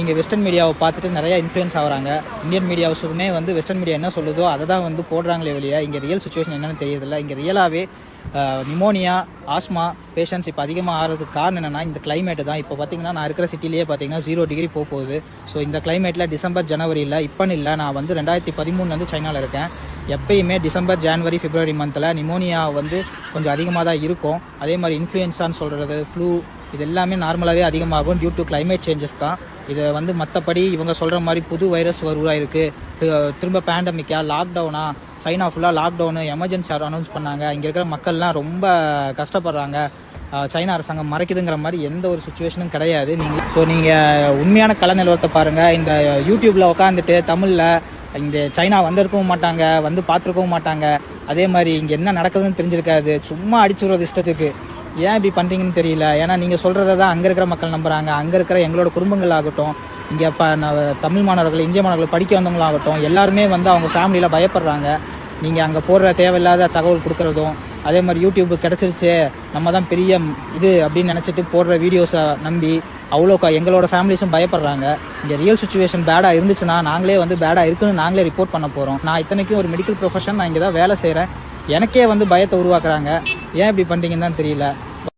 நீங்கள் வெஸ்டர்ன் மீடியாவை பார்த்துட்டு நிறையா இன்ஃப்ளூயன்ஸ் ஆகிறாங்க. இந்தியன் மீடியாவுக்குமே வந்து வெஸ்டர்ன் மீடியா என்ன சொல்லுதோ அதை தான் வந்து போடுறாங்களே வெளியே இங்கே ரியல் சுச்சுவேஷன் என்னென்னு தெரியறதில்ல. இங்கே ரியலாகவே நிமோனியா, ஆஸ்மா பேஷண்ட்ஸ் இப்போ அதிகமாக ஆகிறதுக்கு காரணம் என்னென்னா இந்த கிளைமேட்டு தான். இப்போ பார்த்தீங்கன்னா நான் இருக்கிற சிட்டிலேயே பார்த்தீங்கன்னா 0 டிகிரி போகுது. ஸோ இந்த கிளைமேட்டில் டிசம்பர் ஜனவரியில் இப்போன்னு இல்லை, நான் வந்து 2013 சைனாவில் இருக்கேன். எப்பயுமே டிசம்பர் ஜனவரி பிப்ரவரி மந்தில் நிமோனியா வந்து கொஞ்சம் அதிகமாக தான் இருக்கும். அதே மாதிரி இன்ஃப்ளூயன்ஸான்னு சொல்கிறது, ஃப்ளூ, இது எல்லாமே நார்மலாகவே அதிகமாகும் டியூ டு கிளைமேட் சேஞ்சஸ் தான். இதை வந்து மற்றபடி இவங்க சொல்கிற மாதிரி புது வைரஸ் உருவாயிருக்கு, திரும்ப பேண்டமிக்கா, லாக்டவுனா, சைனா ஃபுல்லாக லாக்டவுனு, எமர்ஜென்சி அனௌன்ஸ் பண்ணாங்க, இங்கே இருக்கிற மக்கள்லாம் ரொம்ப கஷ்டப்படுறாங்க, சைனா அரசாங்கம் மறைக்குதுங்கிற மாதிரி எந்த ஒரு சுச்சுவேஷனும் கிடையாது. நீங்கள் உண்மையான கல நிலவரத்தை பாருங்கள். இந்த யூடியூப்பில் உட்காந்துட்டு தமிழில் இங்கே சைனா வந்திருக்கவும் மாட்டாங்க, வந்து பார்த்துருக்கவும் மாட்டாங்க, அதே மாதிரி இங்கே என்ன நடக்குதுன்னு தெரிஞ்சிருக்காது, சும்மா அடிச்சுடுறது இஷ்டத்துக்கு. ஏன் இப்படி பண்ணுறீங்கன்னு தெரியல. ஏன்னா நீங்கள் சொல்கிறத தான் அங்கே இருக்கிற மக்கள் நம்புகிறாங்க. அங்கே இருக்கிற எங்களோட குடும்பங்கள் ஆகட்டும், இங்கே தமிழ் மாணவர்கள், இந்திய மாணவர்கள் படிக்க வந்தவங்களாகட்டும், எல்லாருமே வந்து அவங்க ஃபேமிலியில் பயப்படுறாங்க. நீங்கள் அங்கே போடுற தேவையில்லாத தகவல் கொடுக்குறதும், அதே மாதிரி யூடியூப் கிடச்சிருச்சு நம்ம தான் பெரிய இது அப்படின்னு நினச்சிட்டு போடுற வீடியோஸை நம்பி அவ்வளோ எங்களோட ஃபேமிலிஸும் பயப்படுறாங்க. இங்கே ரியல் சுச்சுவேஷன் பேடாக இருந்துச்சுன்னா நாங்களே வந்து பேடாக இருக்குன்னு நாங்களே ரிப்போர்ட் பண்ண போகிறோம். நான் இத்தனைக்கும் ஒரு மெடிக்கல் ப்ரொஃபஷன், நான் இங்கே தான் வேலை செய்கிறேன். எனக்கே வந்து பயத்தை உருவாக்குறாங்க. ஏன் இப்படி பண்ணுறீங்கன்னு தான் தெரியல.